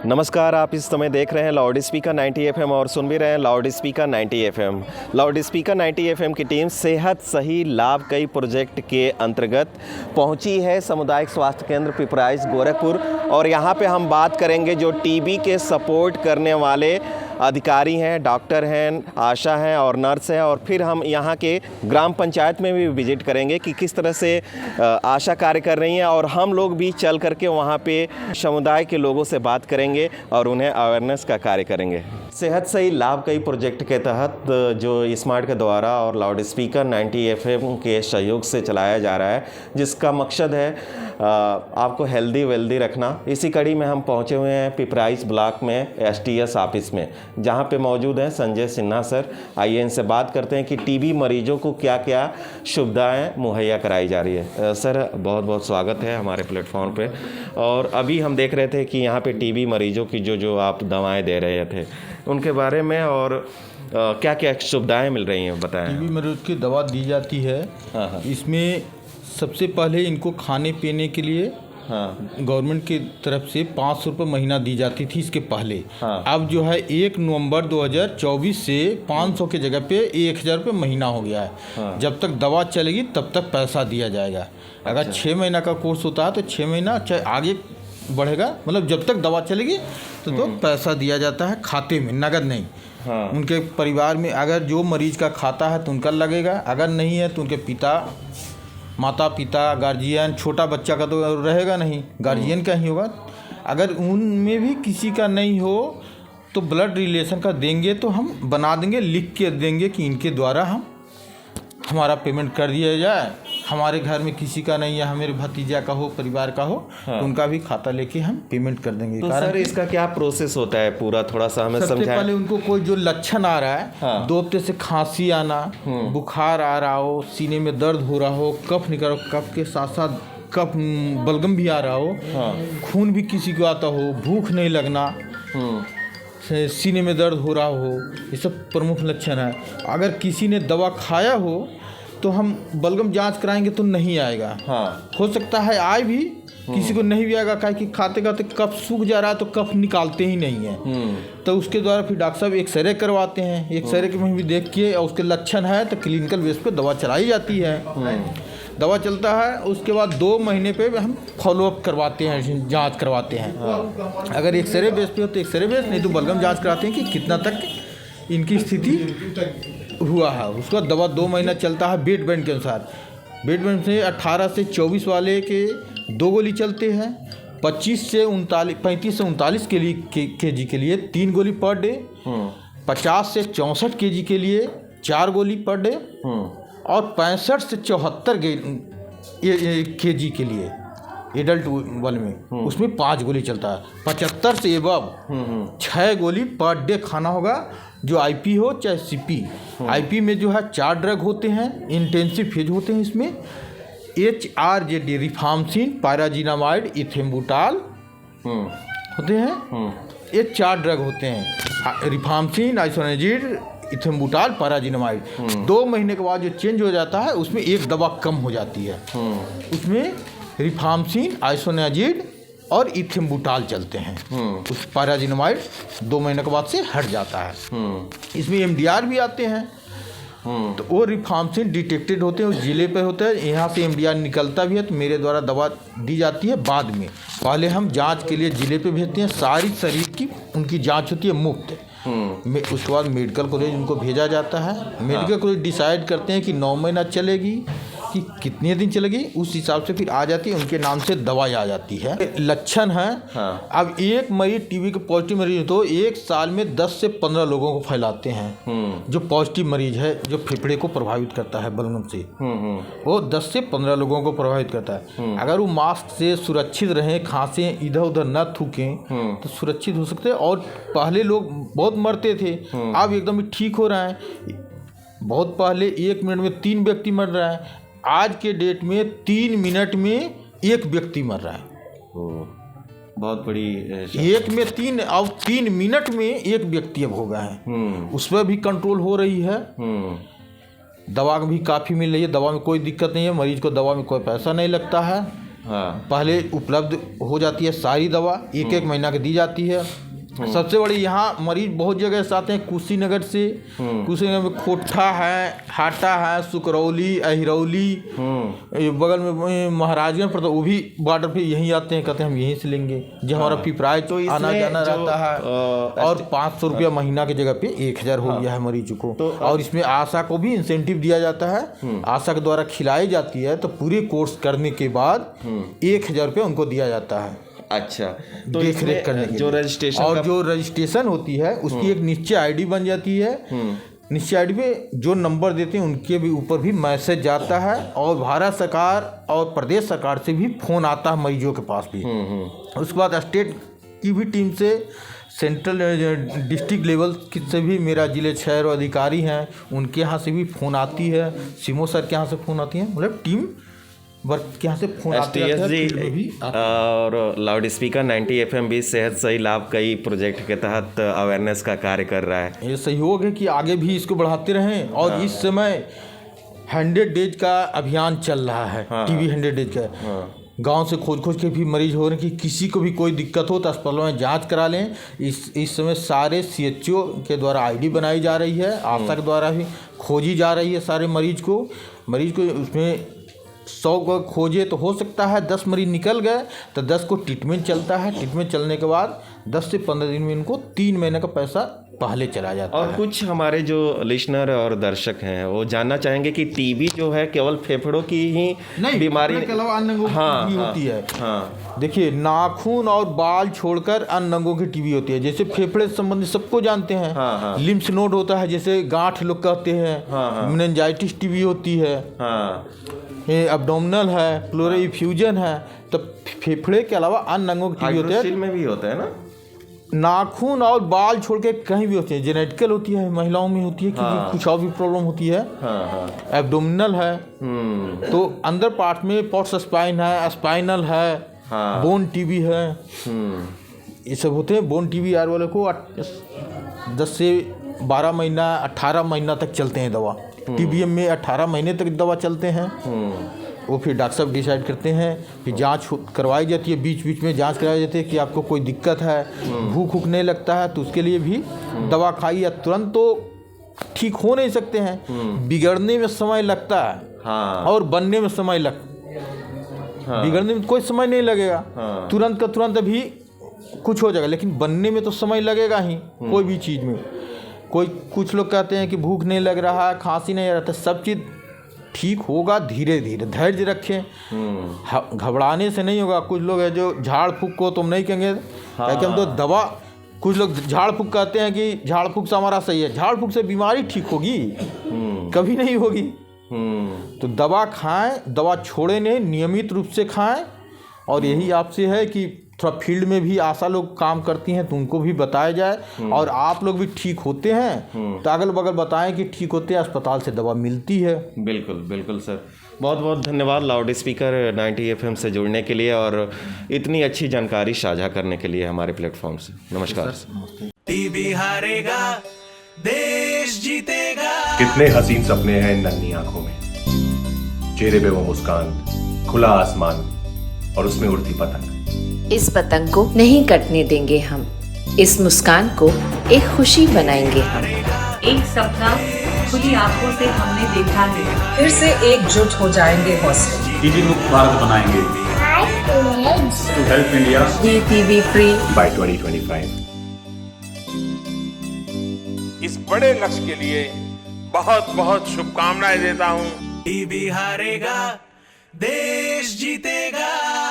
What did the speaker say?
नमस्कार, आप इस समय देख रहे हैं लाउड स्पीकर 90 एफएम और सुन भी रहे हैं loud speaker 90 FM. Loud speaker 90 FM की टीम सेहत सही लाभ कई प्रोजेक्ट के अंतर्गत पहुंची है सामुदायिक स्वास्थ्य केंद्र पिपराइच गोरखपुर और यहां पे हम बात करेंगे जो टीबी के सपोर्ट करने वाले अधिकारी हैं, डॉक्टर हैं, आशा हैं और नर्स हैं। और फिर हम यहाँ के ग्राम पंचायत में भी विजिट करेंगे कि किस तरह से आशा कार्य कर रही हैं और हम लोग भी चल करके वहाँ पे समुदाय के लोगों से बात करेंगे और उन्हें अवेयरनेस का कार्य करेंगे। सेहत सही लाभ कई प्रोजेक्ट के तहत जो स्मार्ट के द्वारा और लाउड स्पीकर 90 एफएम के सहयोग से चलाया जा रहा है, जिसका मकसद है आपको हेल्दी वेल्दी रखना। इसी कड़ी में हम पहुंचे हुए हैं पिपराइच ब्लॉक में एसटीएस ऑफिस में, जहां पे मौजूद हैं संजय सिन्हा सर। आइए इनसे बात करते हैं कि टीबी मरीजों को क्या क्या सुविधाएं मुहैया कराई जा रही है। सर, बहुत बहुत स्वागत है हमारे प्लेटफॉर्म पे। और अभी हम देख रहे थे कि यहाँ पे टीबी मरीजों की जो आप दवाएँ दे रहे थे उनके बारे में और क्या क्या सुविधाएँ मिल रही हैं, बताएँ। टीबी मरीज की दवा दी जाती है। हाँ। इसमें सबसे पहले इनको खाने पीने के लिए गवर्नमेंट की तरफ से 500 रुपये महीना दी जाती थी इसके पहले। अब जो है 1 नवंबर 2024 से 500 के जगह पे 1000 रुपये महीना हो गया है। जब तक दवा चलेगी तब तक पैसा दिया जाएगा। अगर 6 महीना का कोर्स होता है तो 6 महीना चाहे आगे बढ़ेगा, मतलब जब तक दवा चलेगी तो पैसा दिया जाता है खाते में, नगद नहीं। उनके परिवार में अगर जो मरीज का खाता है तो उनका लगेगा, अगर नहीं है तो उनके माता पिता, गार्जियन, छोटा बच्चा का तो रहेगा नहीं, गार्जियन का ही होगा। अगर उनमें भी किसी का नहीं हो तो ब्लड रिलेशन का देंगे तो हम बना देंगे, लिख के देंगे कि इनके द्वारा हमारा पेमेंट कर दिया जाए। हमारे घर में किसी का नहीं है, हमारे भतीजा का हो, परिवार का हो, तो उनका भी खाता लेके हम पेमेंट कर देंगे। तो सर, इसका क्या प्रोसेस होता है पूरा, थोड़ा सा हमें समझाएं। सबसे पहले उनको कोई जो लक्षण आ रहा है, 2 हफ्ते से खांसी आना, बुखार आ रहा हो, सीने में दर्द हो रहा हो, कफ निकल, कफ के साथ साथ कफ बलगम भी आ रहा हो, खून भी किसी को आता हो, भूख नहीं लगना, सीने में दर्द हो रहा हो, ये सब प्रमुख लक्षण है। अगर किसी ने दवा खाया हो तो हम बलगम जांच कराएंगे तो नहीं आएगा। हो सकता है आए भी, किसी को नहीं भी आएगा, काहे कि खाते खाते कफ सूख जा रहा है तो कफ निकालते ही नहीं है। तो उसके द्वारा फिर डॉक्टर साहब एक्सरे करवाते हैं, एक्सरे में भी देख के और उसके लक्षण है तो क्लिनिकल बेस पे दवा चलाई जाती है। दवा चलता है, उसके बाद 2 महीने पे हम फॉलोअप करवाते हैं, जांच करवाते हैं। अगर एक्सरे बेस पे हो तो एक्सरे बेस, नहीं तो बलगम जांच कराते हैं कि कितना तक इनकी स्थिति हुआ है। उसका दवा 2 महीना चलता है बेड बैंड के अनुसार। बेड बैंड से 18 से 24 वाले के 2 गोली चलते हैं, 35 से 39 केजी के लिए 3 गोली पर डे, 50 से 64 केजी के लिए 4 गोली पर डे और 65 से 74 केजी के लिए एडल्ट वाले में उसमें 5 गोली चलता है। 75 से एबव 6 गोली पर डे खाना होगा, जो आईपी हो चाहे सीपी। आईपी में जो है 4 ड्रग होते हैं, इंटेंसिव फेज होते हैं। इसमें HRJD, रिफाम्सिन, पायराजिनामाइड, इथेम्बुटाल होते हैं। ये 4 ड्रग होते हैं, रिफाम्सिन, आइसोनिजिड, इथेम्बुटाल, पायराजिनामाइड। 2 महीने के बाद जो चेंज हो जाता है उसमें एक दवा कम हो जाती है। उसमें रिफाम्सिन, आइसोनिजिड और इथेम्बुटाल चलते हैं। उस पायराजिनामाइड 2 महीने के बाद से हट जाता है। इसमें MDR भी आते हैं। तो वो रिफाम्सिन डिटेक्टेड होते हैं, उस जिले पे होते हैं, यहाँ से MDR निकलता भी है तो मेरे द्वारा दवा दी जाती है बाद में। पहले हम जांच के लिए जिले पे भेजते हैं, सारी शरीर की उनकी जांच होती है मुफ्त। उसके बाद मेडिकल कॉलेज उनको भेजा जाता है। मेडिकल कॉलेज डिसाइड करते हैं कि 9 महीना चलेगी कि कितने दिन चलेगी, उस हिसाब से फिर आ जाती है, उनके नाम से दवाई आ जाती है। लक्षण है, अब एक मरीज टीबी के पॉजिटिव मरीज तो 1 साल में 10 से 15 लोगों को फैलाते हैं। जो पॉजिटिव मरीज है, जो फेफड़े को प्रभावित करता है बलगम से, वो 10 से 15 लोगों को प्रभावित करता है। अगर वो मास्क से सुरक्षित रहें, खांसें, इधर उधर न थूकें तो सुरक्षित हो सकते हैं। और पहले लोग बहुत मरते थे, अब एकदम ठीक हो रहे हैं। बहुत पहले 1 मिनट में 3 व्यक्ति मर रहा है, आज के डेट में 3 मिनट में 1 व्यक्ति मर रहा है। बहुत बड़ी 1 में 3 और 3 मिनट में 1 व्यक्ति अब हो गया है। उस पर भी कंट्रोल हो रही है। दवा भी काफ़ी मिल रही है, दवा में कोई दिक्कत नहीं है, मरीज को दवा में कोई पैसा नहीं लगता है। हाँ। पहले उपलब्ध हो जाती है सारी दवा, एक एक महीना की दी जाती है। सबसे बड़ी यहाँ मरीज बहुत जगह से आते हैं, कुशीनगर से। कुशीनगर में खोट्ठा है, हाटा है, सुकरौली, अहिरौली, बगल में महाराजगंज पड़ता है, वो भी बॉर्डर पे यहीं आते हैं, कहते हैं हम यहीं से लेंगे। जो हमारा पिपराय तो आना जाना रहता है। और 500 रुपया महीना की जगह पे 1000 हो गया है मरीज को। और इसमें आशा को भी इंसेंटिव दिया जाता है, आशा के द्वारा खिलाई जाती है, तो पूरे कोर्स करने के बाद 1000 रुपया उनको दिया जाता है। अच्छा, तो देख रेख करने के जो लिए। रजिस्ट्रेशन और जो रजिस्ट्रेशन होती है उसकी एक निश्चित आईडी बन जाती है। निश्चित आईडी पे जो नंबर देते हैं उनके भी ऊपर भी मैसेज जाता है, और भारत सरकार और प्रदेश सरकार से भी फोन आता है मरीजों के पास भी। उसके बाद स्टेट की भी टीम से, सेंट्रल डिस्ट्रिक्ट लेवल से भी, मेरा जिले 6 अधिकारी हैं उनके यहाँ से भी फ़ोन आती है, सीमो सर के यहाँ से फ़ोन आती है, मतलब टीम वर्क के यहाँ से फोन आते हैं। और लाउड स्पीकर 90 FM भी सेहत सही लाभ कई प्रोजेक्ट के तहत अवेयरनेस का कार्य कर रहा है। ये सहयोग है कि आगे भी इसको बढ़ाते रहें। और इस समय 100 डेज का अभियान चल रहा है, टीबी 100 डेज का। गांव से खोज के भी मरीज हो रहे हैं कि किसी को भी कोई दिक्कत हो तो अस्पतालों में जांच करा लें। इस समय सारे CHO के द्वारा आईडी बनाई जा रही है, आशा के द्वारा भी खोजी जा रही है सारे मरीज को। उसमें 100 को खोजे तो हो सकता है 10 मरीज निकल गए तो 10 को ट्रीटमेंट चलता है। ट्रीटमेंट चलने के बाद 10 से 15 दिन में इनको 3 महीने का पैसा पहले चला जाता है। और कुछ हमारे जो लिसनर और दर्शक हैं वो जानना चाहेंगे कि टीबी जो है केवल फेफड़ों की ही बीमारी के अलावा अन्य अंगों की भी होती है। देखिए, नाखून और बाल छोड़कर अन्य अंगों की टीबी होती है। जैसे फेफड़े से संबंधित सबको जानते हैं, लिम्फ नोड होता है, जैसे गांठ लोग कहते हैं, मेनिंजाइटिस टीबी होती है, एब्डोमिनल है, प्लूरल इफ्यूजन है। तो फेफड़े के अलावा अन्य अंगों की टीबी होती है। में भी होता है ना, नाखून और बाल छोड़ के कहीं भी होती है। जेनेटिकल होती है, महिलाओं में होती है, क्योंकि कुछ और भी प्रॉब्लम होती है। एब्डोमिनल है, तो अंदर पार्ट में पॉट्स स्पाइन है, स्पाइनल है, बोन टीबी है, ये सब होते हैं। बोन टीबी आर वाले को 10 से 12 महीना 18 महीना तक चलते हैं दवा। TBM में 18 महीने तक दवा चलते हैं। वो फिर डॉक्टर साहब डिसाइड करते हैं, फिर जांच करवाई जाती है, बीच बीच में जांच कराई जाती है कि आपको कोई दिक्कत है, भूख नहीं लगता है तो उसके लिए भी दवा खाई। या तुरंत तो ठीक हो नहीं सकते हैं, बिगड़ने में समय लगता है और बनने में समय बिगड़ने में कोई समय नहीं लगेगा, तुरंत का तुरंत अभी कुछ हो जाएगा, लेकिन बनने में तो समय लगेगा ही। कोई भी चीज़ में कुछ लोग कहते हैं कि भूख नहीं लग रहा है, खांसी नहीं आ रहा, सब चीज़ ठीक होगा धीरे धीरे। धैर्य रखें, घबराने से नहीं होगा। कुछ लोग है जो झाड़ फूक को तुम नहीं कहेंगे, क्योंकि हम तो दवा, कुछ लोग झाड़ फूक कहते हैं कि झाड़ फूक से हमारा सही है। झाड़ फूक से बीमारी ठीक होगी? कभी नहीं होगी। तो दवा खाएं, दवा छोड़े नहीं, नियमित रूप से खाएं। और यही आपसे है कि थोड़ा फील्ड में भी आशा लोग काम करती हैं तो उनको भी बताया जाए। और आप लोग भी ठीक होते हैं तो अगल बगल बताएं कि ठीक होते हैं, अस्पताल से दवा मिलती है। बिल्कुल बिल्कुल सर, बहुत बहुत धन्यवाद लाउड स्पीकर 90 FM से जुड़ने के लिए और इतनी अच्छी जानकारी साझा करने के लिए हमारे प्लेटफॉर्म से। नमस्कार। टीबी हारेगा, देश जीतेगा। कितने हसीन सपने हैं इन नन्ही आंखों में, चेहरे पे वो मुस्कान, खुला आसमान और उसमें उड़ती पतंग। इस पतंग को नहीं कटने देंगे हम, इस मुस्कान को एक खुशी बनाएंगे हम। एक सपना खुली आंखों से हमने देखा है, फिर से एकजुट हो जाएंगे हौसले। टीबी मुक्त भारत बनाएंगे, to help India TB free by 2025। इस बड़े लक्ष्य के लिए बहुत बहुत शुभकामनाएं देता हूं। टीबी हारेगा, देश जीतेगा।